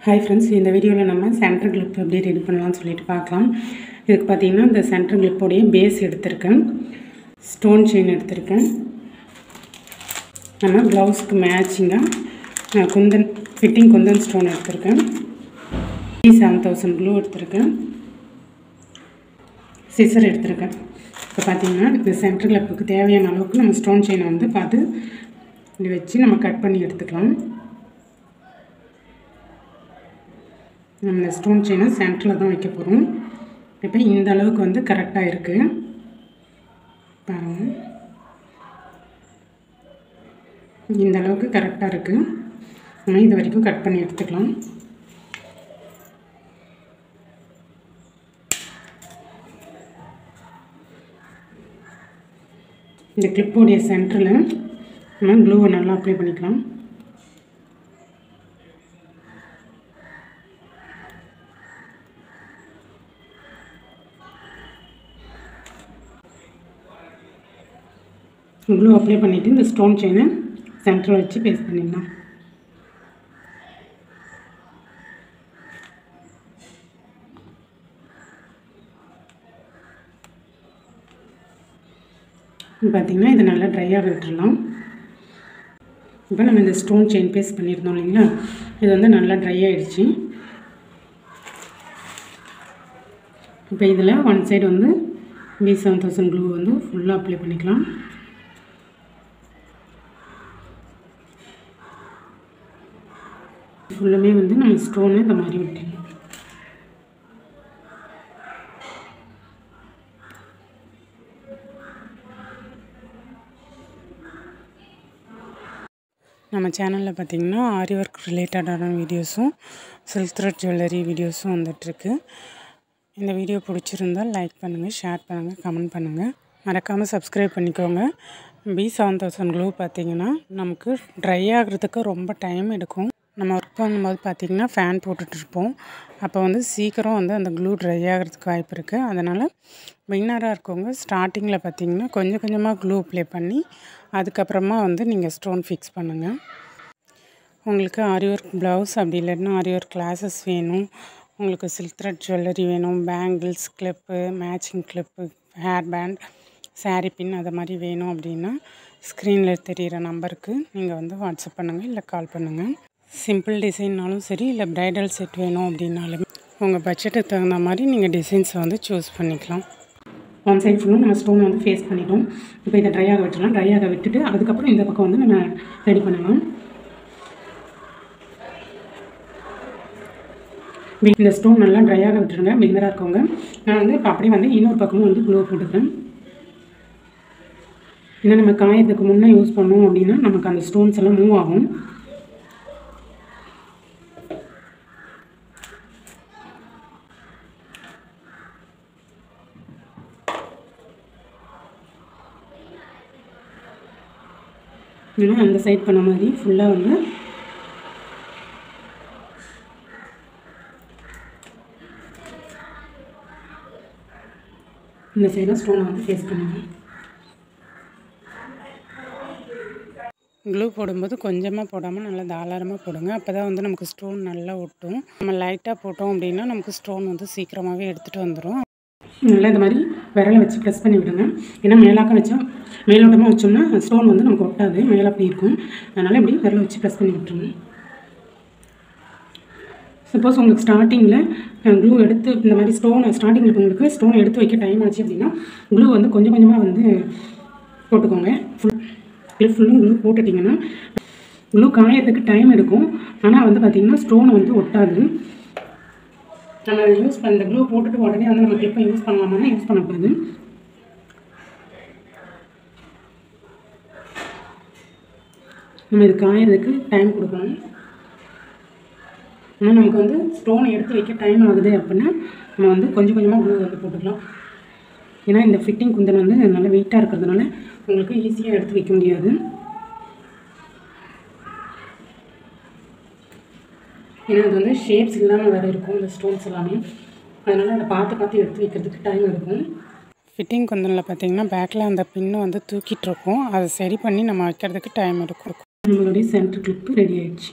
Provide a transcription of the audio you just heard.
Hi friends, இந்த வீடியோவில் நம்ம சென்டர் கிளிப் எப்படி ரெடி பண்ணலாம்னு சொல்லிட்டு பார்க்கலாம். இதுக்கு பார்த்தீங்கன்னா இந்த சென்டர் கிளிப்போடைய பேஸ் எடுத்திருக்கேன், ஸ்டோன் செயின் எடுத்திருக்கேன். நம்ம ப்ளவுஸ்க்கு மேட்சிங்காக குந்தன் ஃபிட்டிங் குந்தன் ஸ்டோன் எடுத்திருக்கேன். 7000 க்ளூ எடுத்திருக்கேன், சிசர் எடுத்திருக்கேன். இப்போ பார்த்தீங்கன்னா இந்த சென்டர் கிளிப்புக்கு தேவையான அளவுக்கு நம்ம ஸ்டோன் செயினை வந்து பார்த்து இப்படி வச்சு நம்ம கட் பண்ணி எடுத்துக்கலாம். நம்ம இந்த ஸ்டோன் செயினை சென்டரில் தான் வைக்க போகிறோம். இப்போ இந்த அளவுக்கு வந்து கரெக்டாக இருக்குது பாருங்கள், இந்த அளவுக்கு கரெக்டாக இருக்குது. நம்ம இது வரைக்கும் கட் பண்ணி எடுத்துக்கலாம். இந்த கிளிப்போடைய சென்டரில் நம்ம க்ளூவை நல்லா அப்ளை பண்ணிக்கலாம். க்ளூ அப்ளை பண்ணிவிட்டு இந்த ஸ்டோன் செயினை சென்டரில் வச்சு பேஸ்ட் பண்ணிடலாம். பார்த்திங்கன்னா இது நல்லா ட்ரையாக விட்டுடலாம். இப்போ நம்ம இந்த ஸ்டோன் செயின் பேஸ்ட் பண்ணியிருந்தோம் இல்லைங்களா, இது வந்து நல்லா ட்ரை ஆகிடுச்சு. இப்போ இதில் ஒன் சைடு வந்து B7000 க்ளூ வந்து ஃபுல்லாக அப்ளை பண்ணிக்கலாம். ஃபுல்லுமே வந்து நம்ம ஸ்டோனை இந்த மாதிரி விட்டுக்கலாம். நம்ம சேனலில் பார்த்திங்கன்னா ஆரி ஒர்க் ரிலேட்டடான வீடியோஸும் சில்க் த்ரெட் ஜுவல்லரி வீடியோஸும் வந்துட்டுருக்கு. இந்த வீடியோ பிடிச்சிருந்தால் லைக் பண்ணுங்கள், ஷேர் பண்ணுங்கள், கமெண்ட் பண்ணுங்கள், மறக்காமல் சப்ஸ்கிரைப் பண்ணிக்கோங்க. B7000 க்ளூ பார்த்திங்கன்னா நமக்கு ட்ரை ஆகிறதுக்கு ரொம்ப டைம் எடுக்கும். நம்ம ஒர்க் பண்ணும்போது பார்த்திங்கன்னா ஃபேன் போட்டுட்ருப்போம், அப்போ வந்து சீக்கிரம் வந்து அந்த க்ளூ ட்ரை ஆகிறதுக்கு வாய்ப்பு இருக்குது. அதனால் பிகினராக இருக்கவங்க ஸ்டார்டிங்கில் பார்த்திங்கன்னா கொஞ்சம் கொஞ்சமாக க்ளூ அப்ளை பண்ணி அதுக்கப்புறமா வந்து நீங்கள் ஸ்டோன் ஃபிக்ஸ் பண்ணுங்கள். உங்களுக்கு ஆரி ஒர்க் ப்ளவுஸ் அப்படி இல்லைன்னா ஆரி ஒர்க் கிளாஸஸ் வேணும், உங்களுக்கு சில்க் த்ரெட் ஜுவல்லரி வேணும், bangles, clip, matching clip, hair band, sari pin அதை மாதிரி வேணும் அப்படின்னா ஸ்க்ரீனில் தெரிகிற நம்பருக்கு நீங்கள் வந்து வாட்ஸ்அப் பண்ணுங்கள், இல்லை கால் பண்ணுங்கள். சிம்பிள் டிசைன்னாலும் சரி, இல்லை ப்ரைடல் செட் வேணும் அப்படின்னாலுமே உங்கள் பட்ஜெட்டுக்கு தகுந்த மாதிரி நீங்கள் டிசைன்ஸை வந்து சூஸ் பண்ணிக்கலாம். ஒன் சைட் ஃபுல்லும் நம்ம ஸ்டோனை வந்து ஃபேஸ் பண்ணிட்டோம். இப்போ இதை ட்ரையாக விட்டுலாம். ட்ரையாக விட்டுட்டு அதுக்கப்புறம் இந்த பக்கம் வந்து நம்ம ரெடி பண்ணலாம். இந்த ஸ்டோன் நல்லா ட்ரையாக விட்டுருங்க, பிகினராக இருக்கவங்க. நான் வந்து இப்போ அப்படியே வந்து இன்னொரு பக்கமும் வந்து க்ளூ போட்டுக்கிறேன். ஏன்னா நம்ம காயத்துக்கு முன்னே யூஸ் பண்ணோம் அப்படின்னா நமக்கு அந்த ஸ்டோன்ஸ் எல்லாம் மூவ் ஆகும். ஏன்னா அந்த சைட் பண்ண மாதிரி ஃபுல்லாக வந்து இந்த சைடாக ஸ்டோனை வந்து ஃபேஸ் பண்ணுங்க. க்ளூ போடும்போது கொஞ்சமாக போடாமல் நல்லா தாராளமாக போடுங்க, அப்போ தான் வந்து நமக்கு ஸ்டோன் நல்லா ஒட்டும். நம்ம லைட்டாக போட்டோம் அப்படின்னா நமக்கு ஸ்டோன் வந்து சீக்கிரமாகவே எடுத்துகிட்டு வந்துடும். நல்லா இந்த மாதிரி விரலை வச்சு ப்ரெஸ் பண்ணி விடுங்க. ஏன்னா மேலாக்க வச்சா மேலோட்டமாக வச்சோம்னா ஸ்டோன் வந்து நமக்கு ஒட்டாது, மேலே அப்படி இருக்கும். அதனால் இப்படி விரலை வச்சு ப்ரெஸ் பண்ணி விட்டுருங்க. சப்போஸ் உங்களுக்கு ஸ்டார்டிங்கில் க்ளூ எடுத்து இந்த மாதிரி ஸ்டார்டிங்கில் உங்களுக்கு ஸ்டோன் எடுத்து வைக்க டைம் ஆச்சு அப்படின்னா க்ளூ வந்து கொஞ்சம் கொஞ்சமாக வந்து போட்டுக்கோங்க. ஃபுல்லும் க்ளூ போட்டுட்டிங்கன்னா க்ளூ காயறதுக்கு டைம் எடுக்கும், ஆனால் வந்து பார்த்திங்கன்னா ஸ்டோன் வந்து ஒட்டாது. நம்ம யூஸ் பண்ணுற க்ளூ போட்டுட்டு உடனே வந்து நம்ம கிளிப்பை யூஸ் பண்ணலாமா, யூஸ் பண்ணக்கூடாது. நம்ம இது காயறதுக்கு டைம் கொடுக்கணும். ஆனால் நமக்கு வந்து ஸ்டோனை எடுத்து வைக்க டைம் ஆகுது அப்படின்னா நம்ம வந்து கொஞ்சம் கொஞ்சமாக க்ளூ வந்து போட்டுக்கலாம். ஏன்னா இந்த ஃபிட்டிங் குந்தன் வந்து நல்லா வெயிட்டாக இருக்கிறதுனால உங்களுக்கு ஈஸியாக எடுத்து வைக்க முடியாது. ஏன்னா அது வந்து ஷேப்ஸ் இல்லாமல் வேறு இருக்கும் இந்த ஸ்டோன்ஸ் எல்லாமே, அதனால் அதை பார்த்து எடுத்து வைக்கிறதுக்கு டைம் எடுக்கும். ஃபிட்டிங் குந்தனில் பார்த்திங்கன்னா பேக்கில் அந்த பின்னு வந்து தூக்கிட்டு இருக்கும், அதை சரி பண்ணி நம்ம வைக்கிறதுக்கு டைம் எடுக்கும். நம்மளுடைய சென்டர் கிளிப்பு ரெடி ஆயிடுச்சு.